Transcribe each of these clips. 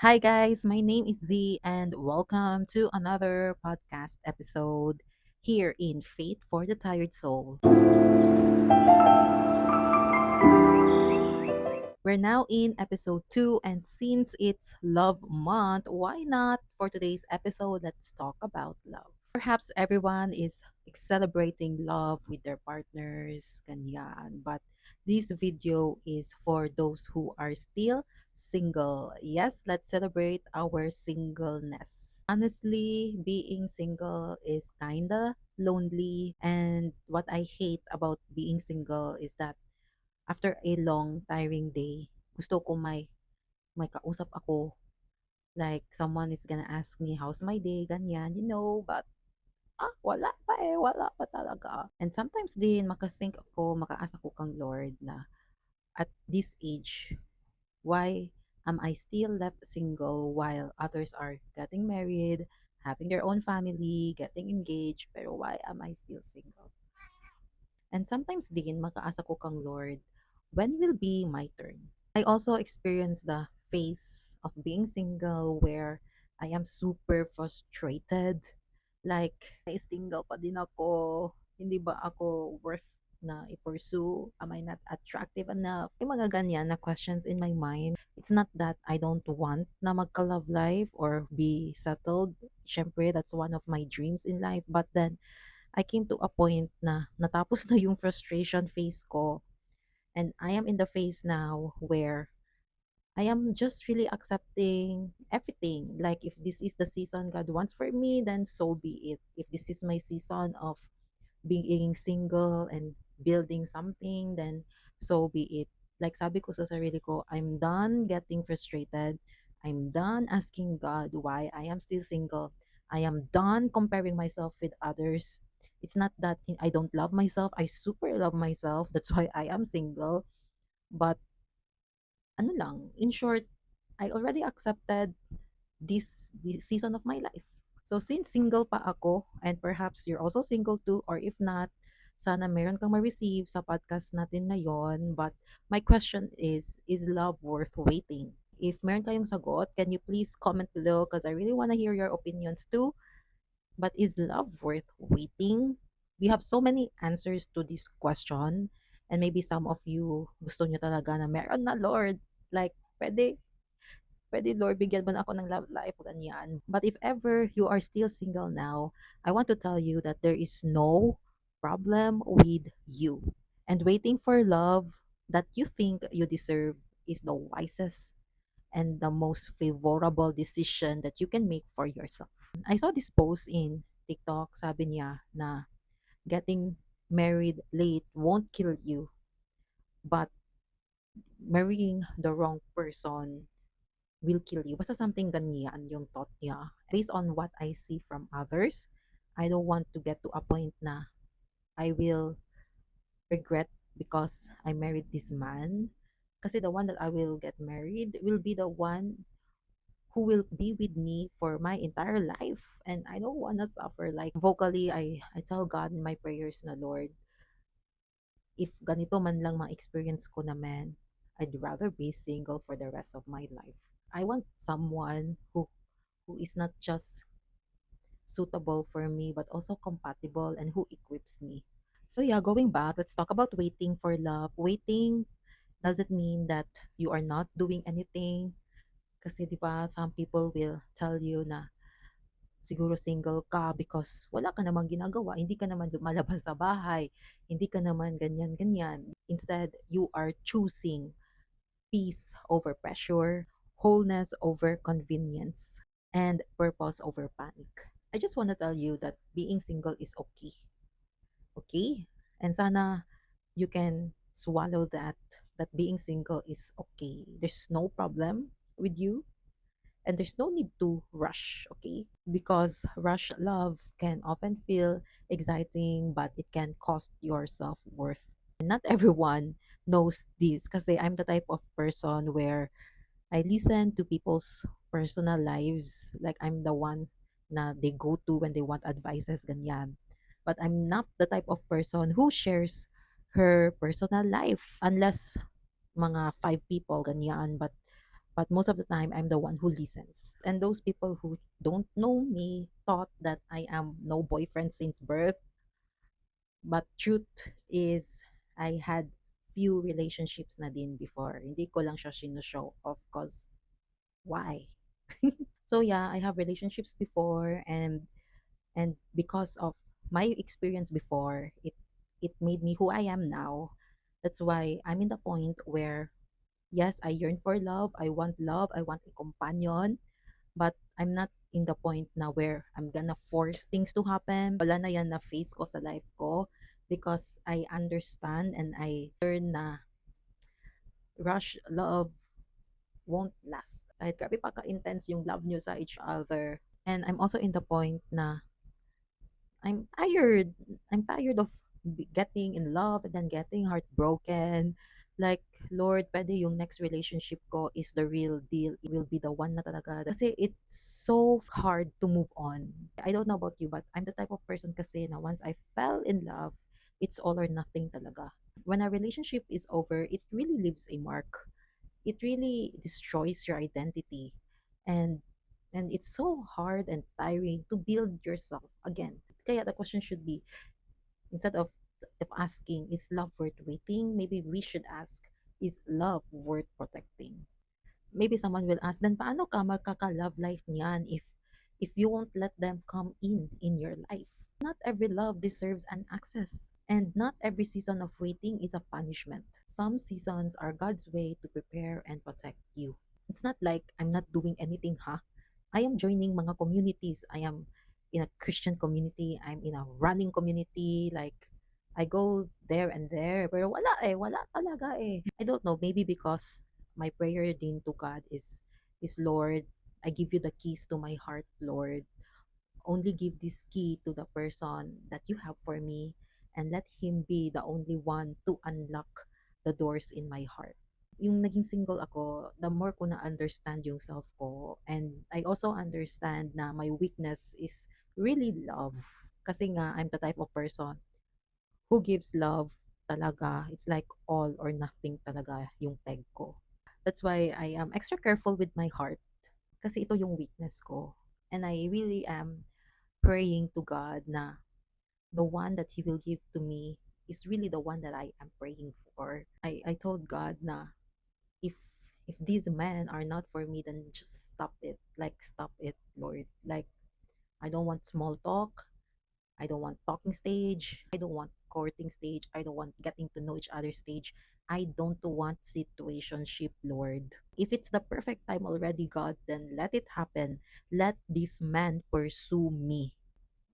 Hi, guys. My name is Z, and welcome to another podcast episode here in Faith for the Tired Soul. We're now in episode 2, and since it's Love Month, why not for today's episode? Let's talk about love. Perhaps everyone is celebrating love with their partners, ganyan. But this video is for those who are still single. Yes, let's celebrate our singleness. Honestly, being single is kinda lonely. And what I hate about being single is that after a long, tiring day, gusto ko may kausap ako. Like, someone is gonna ask me, how's my day? Ganyan. But wala pa talaga. And sometimes din, maka-think ako, makaasa ko kang Lord na at this age, why am I still left single while others are getting married, having their own family, getting engaged, pero why am I still single? And sometimes din, makaasa ko kang Lord, when will be my turn? I also experienced the phase of being single where I am super frustrated. Like, single pa din ako. Hindi ba ako worth na i-pursue? Am I not attractive enough? May mga ganyan na questions in my mind. It's not that I don't want na magka-love life or be settled. Syempre, that's one of my dreams in life. But then, I came to a point na natapos na yung frustration phase ko. And I am in the phase now where I am just really accepting everything. Like, if this is the season God wants for me, then so be it. If this is my season of being single and building something, then so be it. Like, sabi ko sa sarili ko, I'm done getting frustrated. I'm done asking God why I am still single. I am done comparing myself with others. It's not that I don't love myself. I super love myself. That's why I am single. But ano lang, in short, I already accepted this season of my life. So since single pa ako, and perhaps you're also single too, or if not, sana meron kang ma-receive sa podcast natin na yon. But my question is love worth waiting? If meron kayong sagot, can you please comment below because I really want to hear your opinions too. But is love worth waiting? We have so many answers to this question. And maybe some of you gusto nyo talaga na meron na Lord. Like, pwede Lord, bigyan mo na ako ng love life, ganyan. But if ever you are still single now, I want to tell you that there is no problem with you. And waiting for love that you think you deserve is the wisest and the most favorable decision that you can make for yourself. I saw this post in TikTok, sabi niya na getting married late won't kill you, but marrying the wrong person will kill you. Basta something ganyan yung thought niya. Based on what I see from others, I don't want to get to a point na I will regret because I married this man. Kasi the one that I will get married will be the one who will be with me for my entire life. And I don't want to suffer. Like, vocally, I tell God in my prayers na, Lord, if ganito man lang ma-experience ko naman, I'd rather be single for the rest of my life. I want someone who is not just suitable for me but also compatible and who equips me. So yeah, going back, let's talk about waiting for love. Waiting doesn't mean that you are not doing anything. Kasi 'di ba, some people will tell you na siguro single ka because wala ka namang ginagawa, hindi ka naman lumalabas sa bahay, hindi ka naman ganyan ganyan. Instead, you are choosing peace over pressure, wholeness over convenience, and purpose over panic. I just want to tell you that being single is okay. Okay? And sana you can swallow that being single is okay. There's no problem with you and there's no need to rush, okay? Because rush love can often feel exciting but it can cost your self-worth. And not everyone knows this kasi I'm the type of person where I listen to people's personal lives. Like, I'm the one na they go to when they want advices, ganyan. But I'm not the type of person who shares her personal life unless mga five people, ganyan. But but most of the time I'm the one who listens. And those people who don't know me thought that I am no boyfriend since birth, but truth is I had few relationships na din before. Hindi ko lang siya sino-show off cause why? So yeah, I have relationships before, and because of my experience before, it made me who I am now. That's why I'm in the point where yes, I yearn for love, I want a companion, but I'm not in the point na where I'm gonna force things to happen. Wala na yan na face ko sa life ko because I understand and I learn na rush love won't last. Kahit grabe pa ka-intense yung love nyo sa each other. And I'm also in the point na I'm tired. I'm tired of getting in love and then getting heartbroken. Like, Lord, pwede yung next relationship ko is the real deal. It will be the one na talaga. Kasi it's so hard to move on. I don't know about you, but I'm the type of person kasi na once I fell in love, it's all or nothing talaga. When a relationship is over, it really leaves a mark. It really destroys your identity. And it's so hard and tiring to build yourself again. Kaya the question should be, instead of asking, is love worth waiting? Maybe we should ask, is love worth protecting? Maybe someone will ask, then paano ka magkaka-love life niyan if you won't let them come in your life? Not every love deserves an access. And not every season of waiting is a punishment. Some seasons are God's way to prepare and protect you. It's not like I'm not doing anything, huh? I am joining mga communities. I am in a Christian community. I'm in a running community. Like, I go there and there. Pero wala talaga eh. I don't know, maybe because my prayer din to God is Lord, I give you the keys to my heart, Lord. Only give this key to the person that you have for me and let him be the only one to unlock the doors in my heart. Yung naging single ako, the more ko na-understand yung self ko. And I also understand na my weakness is really love. Kasi nga, I'm the type of person who gives love talaga. It's like all or nothing talaga yung peg ko. That's why I am extra careful with my heart. Kasi ito yung weakness ko. And I really am praying to God na the one that He will give to me is really the one that I am praying for. I told God na if these men are not for me, then just stop it. Like, stop it, Lord. Like, I don't want small talk. I don't want talking stage. I don't want courting stage. I don't want getting to know each other stage. I don't want situationship, Lord. If it's the perfect time already, God, then let it happen. Let this man pursue me.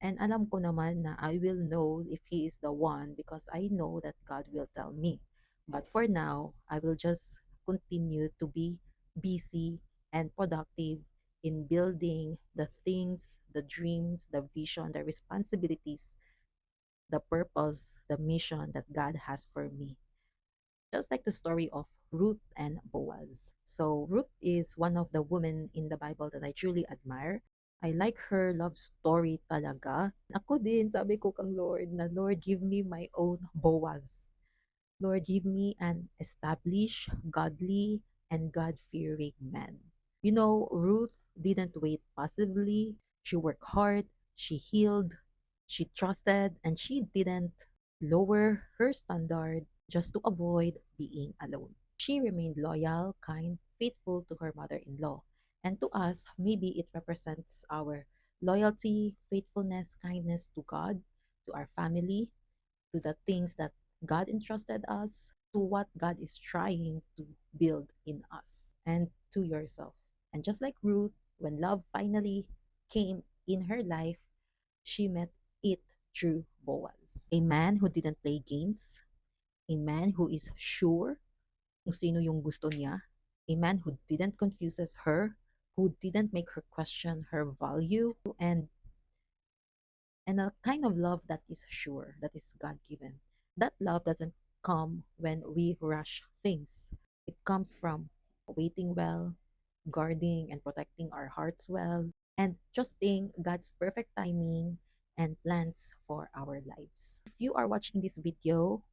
And alam ko naman na I will know if he is the one because I know that God will tell me. But for now, I will just continue to be busy and productive in building the things, the dreams, the vision, the responsibilities, the purpose, the mission that God has for me. Just like the story of Ruth and Boaz. So, Ruth is one of the women in the Bible that I truly admire. I like her love story talaga. Ako din, sabi ko kang Lord na, Lord, give me my own Boaz. Lord, give me an established, godly, and God-fearing man. You know, Ruth didn't wait passively. She worked hard, she healed, she trusted, and she didn't lower her standard just to avoid being alone. She remained loyal, kind, faithful to her mother in law. And to us, maybe it represents our loyalty, faithfulness, kindness to God, to our family, to the things that God entrusted us, to what God is trying to build in us, and to yourself. And just like Ruth, when love finally came in her life, she met it through Boaz. A man who didn't play games, a man who is sure kung sino yung gusto niya, a man who didn't confuses her, who didn't make her question her value, and a kind of love that is sure, that is God given. That love doesn't come when we rush things. It comes from waiting well, guarding and protecting our hearts well, and trusting God's perfect timing and plans for our lives. If you are watching this video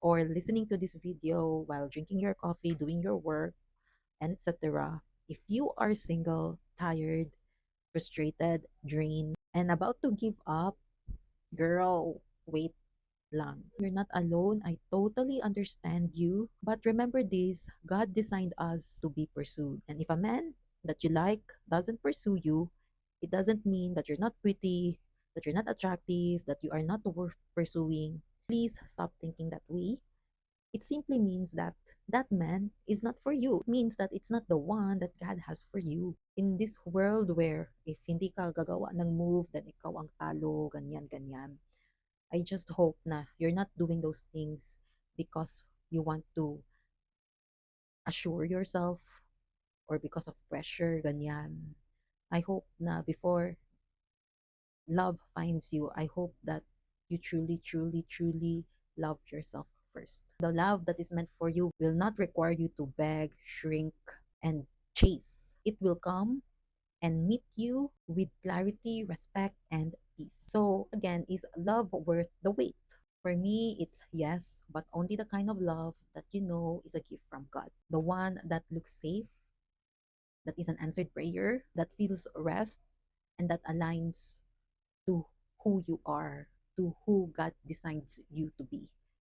or listening to this video while drinking your coffee, doing your work, and etc., If you are single, tired, frustrated, drained, and about to give up, girl, wait lang. You're not alone. I totally understand you. But remember this, God designed us to be pursued. And if a man that you like doesn't pursue you, it doesn't mean that you're not pretty, that you're not attractive, that you are not worth pursuing. Please stop thinking that way. It simply means that that man is not for you. It means that it's not the one that God has for you. In this world where if hindi ka gagawa ng move, then ikaw ang talo, ganyan, ganyan. I just hope na you're not doing those things because you want to assure yourself or because of pressure, ganyan. I hope na before love finds you, I hope that you truly, truly, truly love yourself first. The love that is meant for you will not require you to beg, shrink, and chase. It will come and meet you with clarity, respect, and peace. So, again, is love worth the wait? For me, it's yes, but only the kind of love that you know is a gift from God. The one that looks safe, that is an answered prayer, that feels rest, and that aligns to who you are, to who God designs you to be,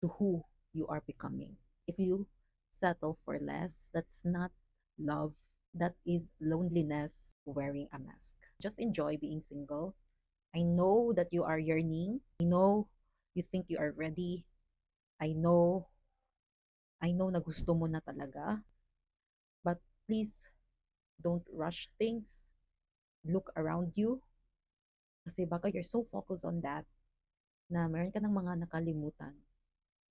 to who you are becoming. If you settle for less, that's not love. That is loneliness wearing a mask. Just enjoy being single. I know that you are yearning. I know you think you are ready. I know, I know na gusto mo na talaga. But please don't rush things. Look around you. Kasi baka you're so focused on that na meron ka ng mga nakalimutan.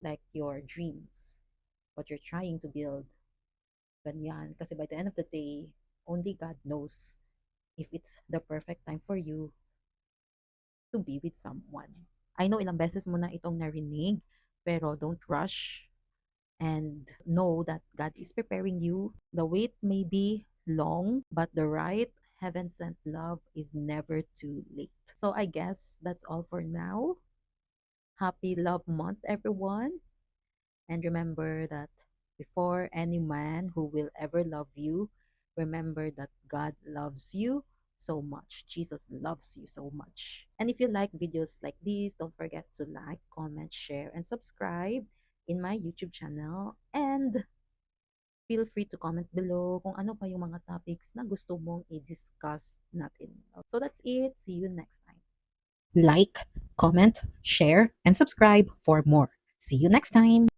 Like your dreams. What you're trying to build. Ganyan. Kasi by the end of the day, only God knows if it's the perfect time for you to be with someone. I know ilang beses mo na itong narinig, pero don't rush and know that God is preparing you. The wait may be long, but the right heaven sent love is never too late. So I guess that's all for now. Happy Love Month, everyone. And remember that before any man who will ever love you, remember that God loves you so much. Jesus loves you so much. And if you like videos like this, don't forget to like, comment, share, and subscribe in my YouTube channel. And feel free to comment below kung ano pa yung mga topics na gusto mong i-discuss natin. So that's it. See you next time. Like, comment, share, and subscribe for more. See you next time.